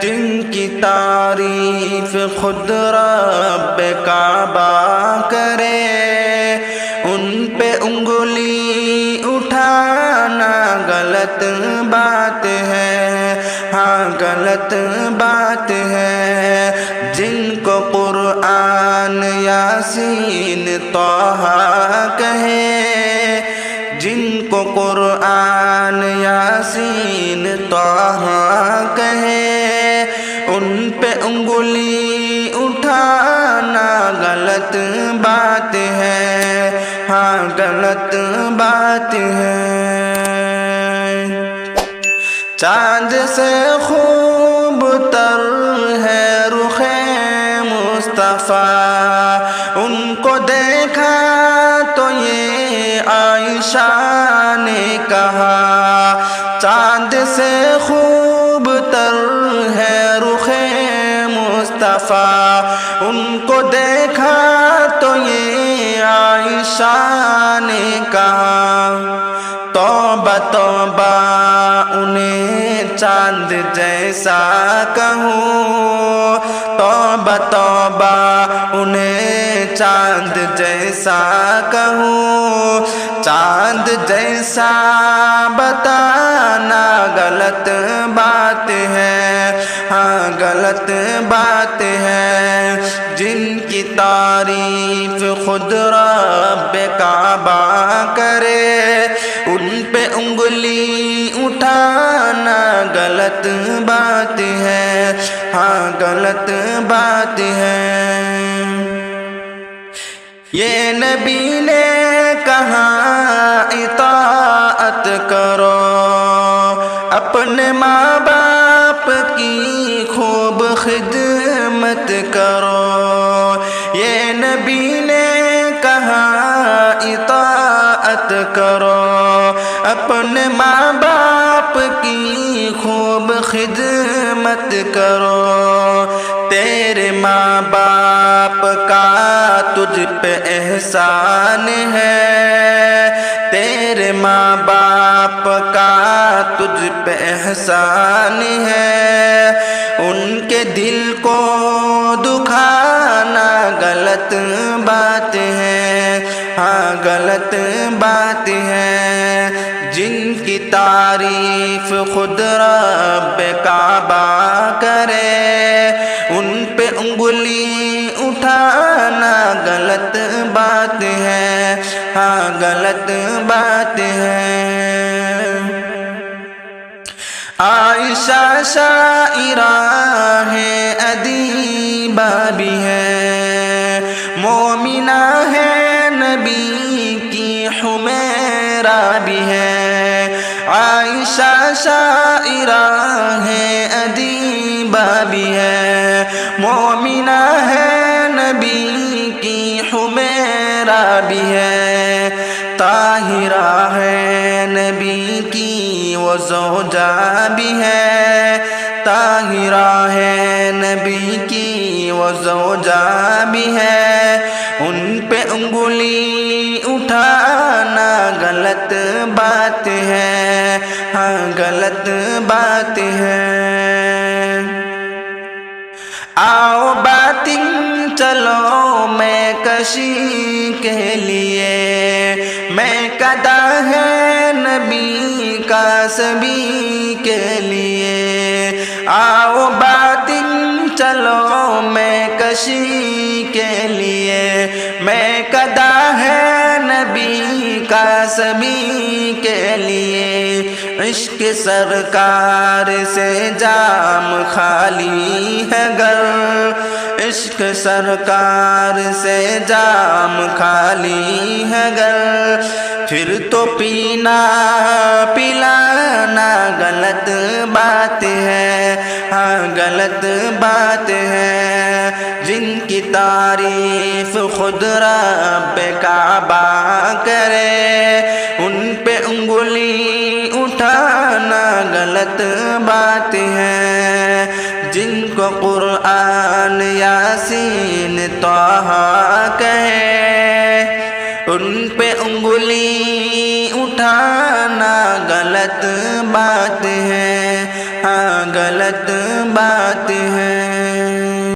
جن کی تعریف خود رب کعبہ کرے، ان پہ انگلی اٹھانا غلط بات ہے، ہاں غلط بات ہے۔ جن کو قرآن یاسین طہ کہے، جن کو قرآن یاسین طہ کہے، ان پہ انگلی اٹھانا غلط بات ہے، ہاں غلط بات ہے۔ چاند سے خوب تر ہے رخ مصطفیٰ، ان کو دیکھا تو یہ عائشہ نے کہا، چاند سے خوب تر ہے رخ مصطفیٰ، ان کو دیکھا تو یہ عائشہ نے کہا، توبہ توبہ انہیں چاند جیسا کہوں، توبہ توبہ انہیں چاند جیسا کہوں، چاند جیسا بتانا غلط بات ہے، ہاں غلط بات ہے۔ جن کی تعریف خود رب کعبہ کرے، ان پہ انگلی اٹھانا غلط بات ہے، ہاں غلط بات ہے۔ یہ نبی نے کہا اطاعت کرو، اپنے ماں باپ کی خوب خدمت کرو۔ یہ نبی نے کہا اطاعت کرو، اپنے ماں باپ کی خوب خدمت کرو۔ تیرے ماں باپ کا تجھ پہ احسان ہے، تیرے ماں باپ کا تجھ پہ احسان ہے، ان کے دل کو دکھانا غلط بات ہے، ہاں غلط بات ہے۔ جن کی تعریف خود رب کعبہ کرے، ان پہ انگلی اٹھانا غلط بات ہے، ہاں غلط بات ہے۔ عائشہ شاعرہ ہے، ادیبہ بھی ہے، مومنہ ہے، نبی کی حمیرہ بھی ہے۔ عائشہ شاعرہ ہے، ادیبہ بھی ہے، مومنہ ہے، نبی کی حمیرہ بھی ہے، طاہرہ ہے، نبی کی وہ زوجہ بھی ہے، طاہرہ ہے، نبی کی وہ زوجہ بھی ہے۔ ان پہ انگلی اٹھانا غلط بات ہے، ہاں غلط بات ہے۔ آؤ باتیں چلو میں کشی کے لیے، میں کدا ہے نبی کا سبھی کے لیے۔ آؤ باتیں چلو میں کشی کے لیے، میں کدا ہے نبی کا سبھی کے لیے۔ عشق سرکار سے جام خالی ہے گر، عشق سرکار سے جام خالی ہے گر، پھر تو پینا پلانا غلط بات ہے، ہاں غلط بات ہے۔ جن کی تعریف خود رب کعبہ کرے، ان پہ انگلی اٹھانا غلط بات ہے۔ جن کو قرآن یاسین طہ کہے، ان پہ انگلی اٹھانا غلط غلط بات ہے، ہاں غلط بات ہے۔